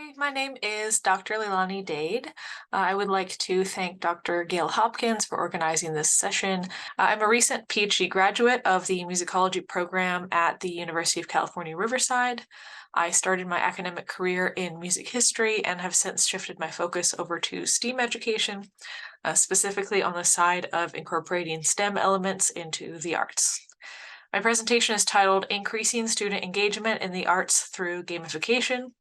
Hi, my name is Dr. Leilani Dade. I would like to thank Dr. Gail Hopkins for organizing this session. I'm a recent PhD graduate of the musicology program at the University of California, Riverside. I started my academic career in music history and have since shifted my focus over to STEAM education, specifically on the side of incorporating STEM elements into the arts. My presentation is titled Increasing Student Engagement in the Arts Through Gamification.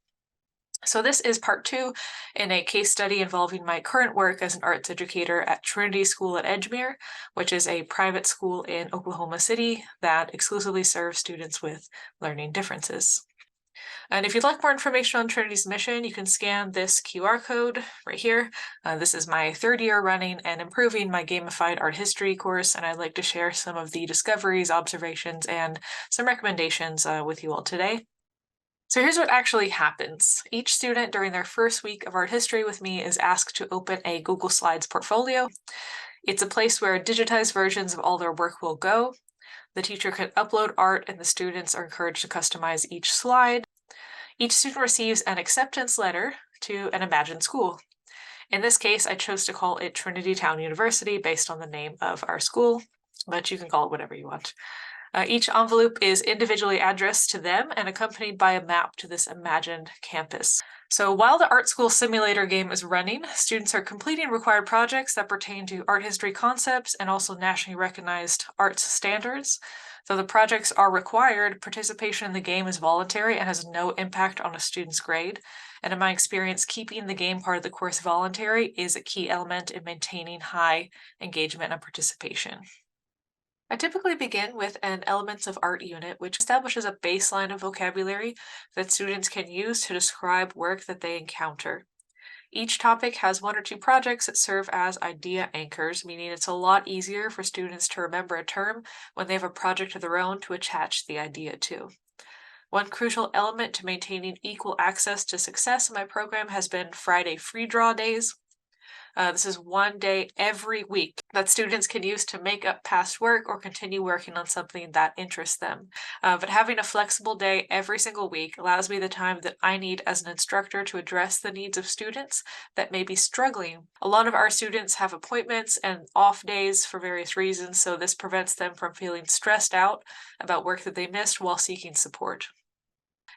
So this is part two in a case study involving my current work as an arts educator at Trinity School at Edgemere, which is a private school in Oklahoma City that exclusively serves students with learning differences. And if you'd like more information on Trinity's mission, you can scan this QR code right here. This is my third year running and improving my gamified art history course, and I'd like to share some of the discoveries, observations, and some recommendations with you all today. So here's what actually happens. Each student during their first week of art history with me is asked to open a Google Slides portfolio. It's a place where digitized versions of all their work will go. The teacher can upload art and the students are encouraged to customize each slide. Each student receives an acceptance letter to an imagined school. In this case, I chose to call it Trinity Town University based on the name of our school, but you can call it whatever you want. Each envelope is individually addressed to them and accompanied by a map to this imagined campus. So while the art school simulator game is running, students are completing required projects that pertain to art history concepts and also nationally recognized arts standards. Though the projects are required, participation in the game is voluntary and has no impact on a student's grade. And in my experience, keeping the game part of the course voluntary is a key element in maintaining high engagement and participation. I typically begin with an Elements of Art unit, which establishes a baseline of vocabulary that students can use to describe work that they encounter. Each topic has one or two projects that serve as idea anchors, meaning it's a lot easier for students to remember a term when they have a project of their own to attach the idea to. One crucial element to maintaining equal access to success in my program has been Friday free draw days. This is one day every week that students can use to make up past work or continue working on something that interests them. But having a flexible day every single week allows me the time that I need as an instructor to address the needs of students that may be struggling. A lot of our students have appointments and off days for various reasons, so this prevents them from feeling stressed out about work that they missed while seeking support.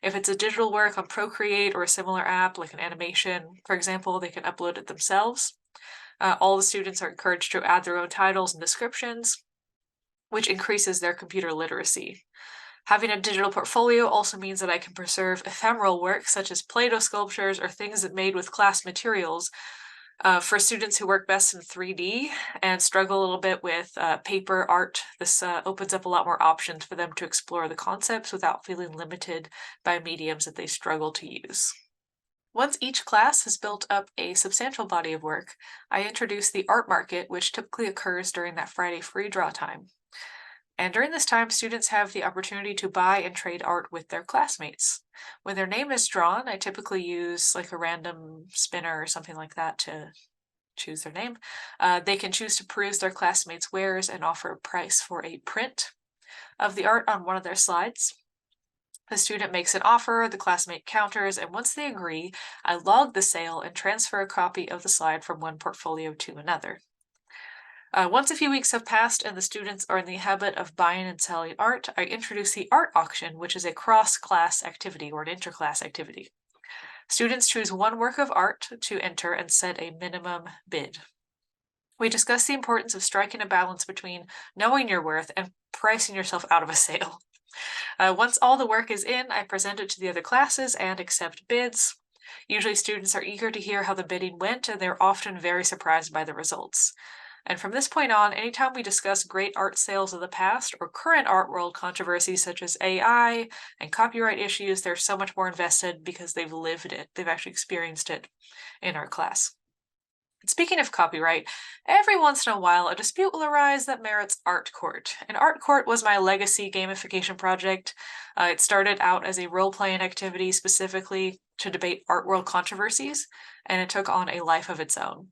If it's a digital work on Procreate or a similar app like an animation, for example, they can upload it themselves. All the students are encouraged to add their own titles and descriptions, which increases their computer literacy. Having a digital portfolio also means that I can preserve ephemeral work such as Play-Doh sculptures or things that made with class materials. For students who work best in 3D and struggle a little bit with paper art, this opens up a lot more options for them to explore the concepts without feeling limited by mediums that they struggle to use. Once each class has built up a substantial body of work, I introduce the art market, which typically occurs during that Friday free draw time. And during this time, students have the opportunity to buy and trade art with their classmates. When their name is drawn, I typically use like a random spinner or something like that to choose their name. They can choose to peruse their classmates' wares and offer a price for a print of the art on one of their slides. The student makes an offer, the classmate counters, and once they agree, I log the sale and transfer a copy of the slide from one portfolio to another. Once a few weeks have passed and the students are in the habit of buying and selling art, I introduce the art auction, which is a cross-class activity or an interclass activity. Students choose one work of art to enter and set a minimum bid. We discuss the importance of striking a balance between knowing your worth and pricing yourself out of a sale. Once all the work is in, I present it to the other classes and accept bids. Usually students are eager to hear how the bidding went, and they're often very surprised by the results. And from this point on, anytime we discuss great art sales of the past or current art world controversies such as AI and copyright issues, they're so much more invested because they've lived it. They've actually experienced it in our class. Speaking of copyright, every once in a while a dispute will arise that merits art court. And art court was my legacy gamification project. It started out as a role-playing activity specifically to debate art world controversies, and it took on a life of its own.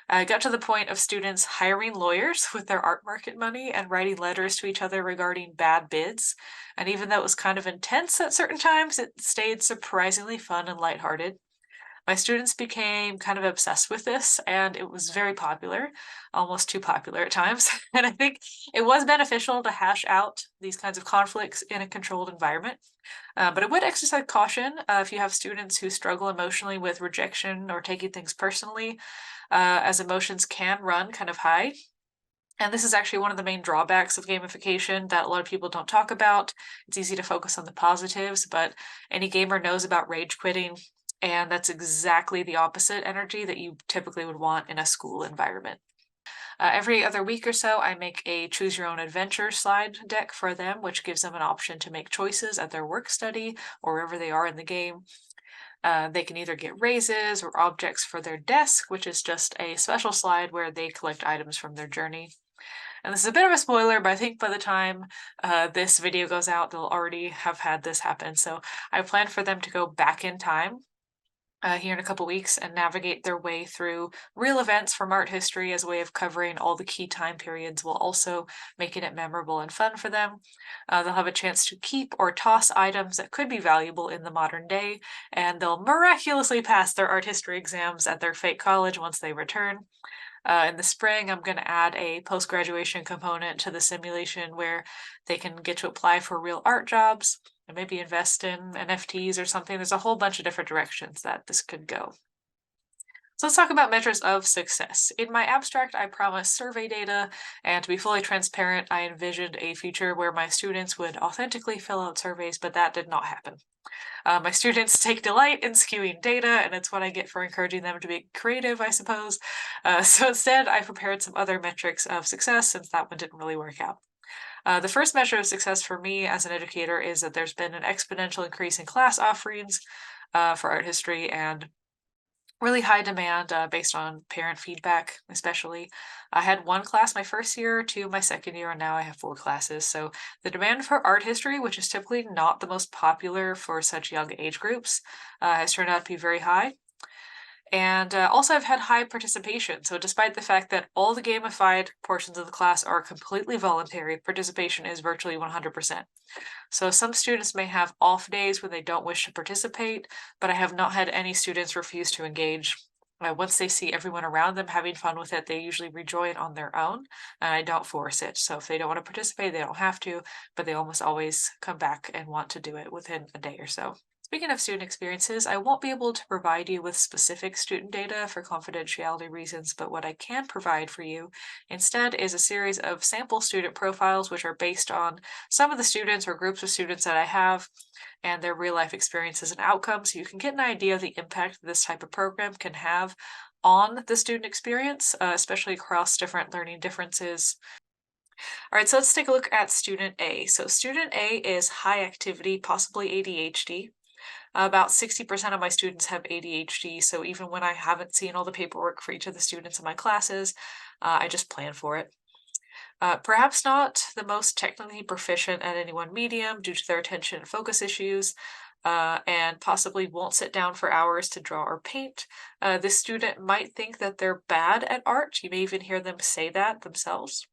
I got to the point of students hiring lawyers with their art market money and writing letters to each other regarding bad bids. And even though it was kind of intense at certain times, it stayed surprisingly fun and lighthearted. My students became kind of obsessed with this, and it was very popular, almost too popular at times. And I think it was beneficial to hash out these kinds of conflicts in a controlled environment. But I would exercise caution if you have students who struggle emotionally with rejection or taking things personally, as emotions can run kind of high. And this is actually one of the main drawbacks of gamification that a lot of people don't talk about. It's easy to focus on the positives, but any gamer knows about rage quitting, and that's exactly the opposite energy that you typically would want in a school environment. Every other week or so, I make a choose your own adventure slide deck for them, which gives them an option to make choices at their work study or wherever they are in the game. They can either get raises or objects for their desk, which is just a special slide where they collect items from their journey. And this is a bit of a spoiler, but I think by the time this video goes out, they'll already have had this happen. So I plan for them to go back in time here in a couple weeks and navigate their way through real events from art history as a way of covering all the key time periods while also making it memorable and fun for them. They'll have a chance to keep or toss items that could be valuable in the modern day, and they'll miraculously pass their art history exams at their fake college once they return. In the spring, I'm going to add a post-graduation component to the simulation where they can get to apply for real art jobs and maybe invest in NFTs or something. There's a whole bunch of different directions that this could go. So let's talk about measures of success. In my abstract, I promised survey data, and to be fully transparent, I envisioned a future where my students would authentically fill out surveys, but that did not happen. My students take delight in skewing data, and it's what I get for encouraging them to be creative, I suppose. So instead, I prepared some other metrics of success since that one didn't really work out. The first measure of success for me as an educator is that there's been an exponential increase in class offerings for art history and really high demand based on parent feedback, especially. I had one class my first year, two my second year, and now I have four classes. So the demand for art history, which is typically not the most popular for such young age groups, has turned out to be very high. And also, I've had high participation. So, despite the fact that all the gamified portions of the class are completely voluntary, participation is virtually 100%. So, some students may have off days when they don't wish to participate, but I have not had any students refuse to engage. Once they see everyone around them having fun with it, they usually rejoin on their own, and I don't force it. So, if they don't want to participate, they don't have to, but they almost always come back and want to do it within a day or so. Speaking of student experiences, I won't be able to provide you with specific student data for confidentiality reasons, but what I can provide for you instead is a series of sample student profiles which are based on some of the students or groups of students that I have and their real life experiences and outcomes, so you can get an idea of the impact this type of program can have on the student experience, especially across different learning differences. All right, so let's take a look at student A. So student A is high activity, possibly ADHD. About 60% of my students have ADHD, so even when I haven't seen all the paperwork for each of the students in my classes, I just plan for it. Perhaps not the most technically proficient at any one medium due to their attention and focus issues, and possibly won't sit down for hours to draw or paint. This student might think that they're bad at art. You may even hear them say that themselves.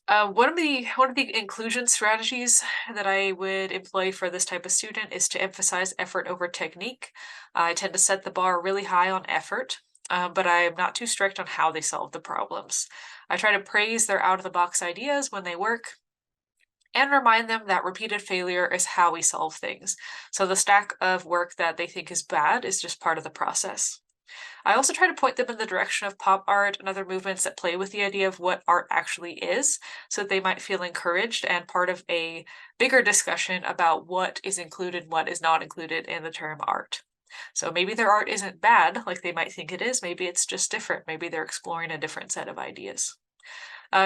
One of the inclusion strategies that I would employ for this type of student is to emphasize effort over technique. I tend to set the bar really high on effort, but I am not too strict on how they solve the problems. I try to praise their out-of-the-box ideas when they work and remind them that repeated failure is how we solve things. So the stack of work that they think is bad is just part of the process. I also try to point them in the direction of pop art and other movements that play with the idea of what art actually is, so that they might feel encouraged and part of a bigger discussion about what is included, what is not included in the term art. So maybe their art isn't bad like they might think it is, maybe it's just different, maybe they're exploring a different set of ideas.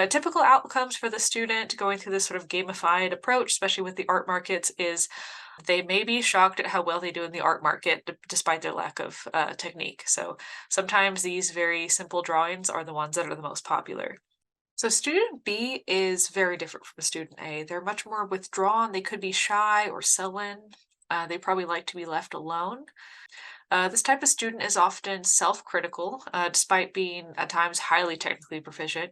Typical outcomes for the student going through this sort of gamified approach, especially with the art markets, is they may be shocked at how well they do in the art market despite their lack of technique. So sometimes these very simple drawings are the ones that are the most popular. So student B is very different from student A. They're much more withdrawn. They could be shy or sullen. They probably like to be left alone. This type of student is often self-critical, despite being at times highly technically proficient.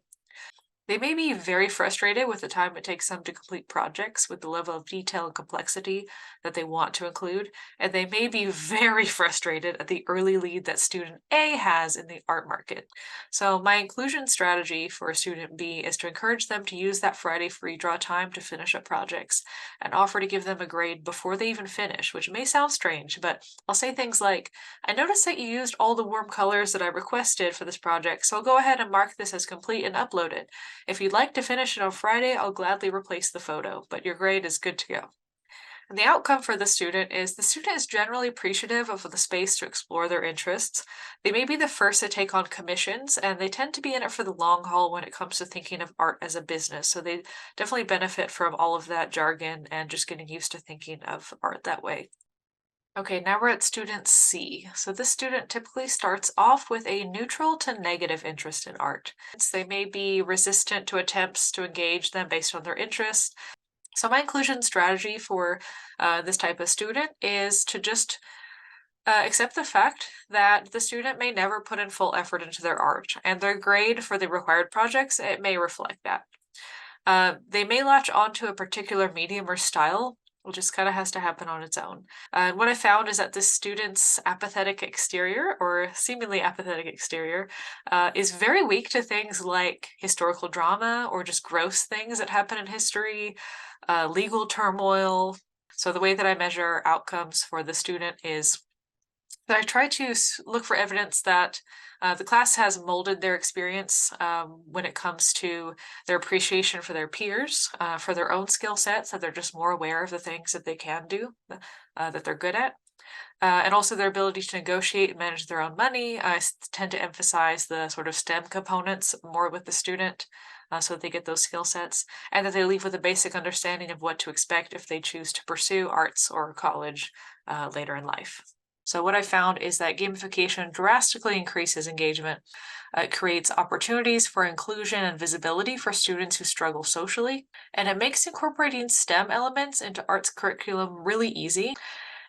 They may be very frustrated with the time it takes them to complete projects with the level of detail and complexity that they want to include, and they may be very frustrated at the early lead that student A has in the art market. So my inclusion strategy for student B is to encourage them to use that Friday free draw time to finish up projects and offer to give them a grade before they even finish, which may sound strange, but I'll say things like, I noticed that you used all the warm colors that I requested for this project, so I'll go ahead and mark this as complete and upload it. If you'd like to finish it on Friday, I'll gladly replace the photo, but your grade is good to go. And the outcome for the student is generally appreciative of the space to explore their interests. They may be the first to take on commissions, and they tend to be in it for the long haul when it comes to thinking of art as a business. So they definitely benefit from all of that jargon and just getting used to thinking of art that way. Okay, now we're at student C. So this student typically starts off with a neutral to negative interest in art. They may be resistant to attempts to engage them based on their interests. So my inclusion strategy for this type of student is to just accept the fact that the student may never put in full effort into their art, and their grade for the required projects, it may reflect that. They may latch onto a particular medium or style. It just kind of has to happen on its own. And what I found is that this student's apathetic exterior, or seemingly apathetic exterior, is very weak to things like historical drama or just gross things that happen in history, legal turmoil. So the way that I measure outcomes for the student is that I try to look for evidence that the class has molded their experience when it comes to their appreciation for their peers, for their own skill sets, that they're just more aware of the things that they can do, that they're good at. And also their ability to negotiate and manage their own money. Tend to emphasize the sort of STEM components more with the student so that they get those skill sets, and that they leave with a basic understanding of what to expect if they choose to pursue arts or college later in life. So what I found is that gamification drastically increases engagement. It creates opportunities for inclusion and visibility for students who struggle socially, and it makes incorporating STEM elements into arts curriculum really easy.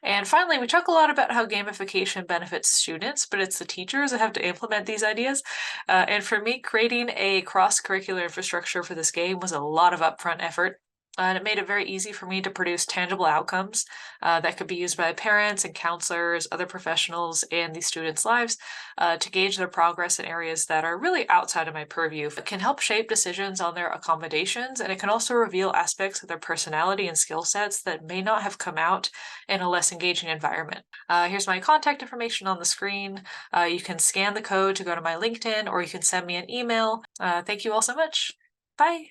And finally, we talk a lot about how gamification benefits students, but it's the teachers that have to implement these ideas. And for me, creating a cross-curricular infrastructure for this game was a lot of upfront effort. And it made it very easy for me to produce tangible outcomes that could be used by parents and counselors, other professionals in these students' lives to gauge their progress in areas that are really outside of my purview. It can help shape decisions on their accommodations, and it can also reveal aspects of their personality and skill sets that may not have come out in a less engaging environment. Here's my contact information on the screen. You can scan the code to go to my LinkedIn, or you can send me an email. Thank you all so much. Bye.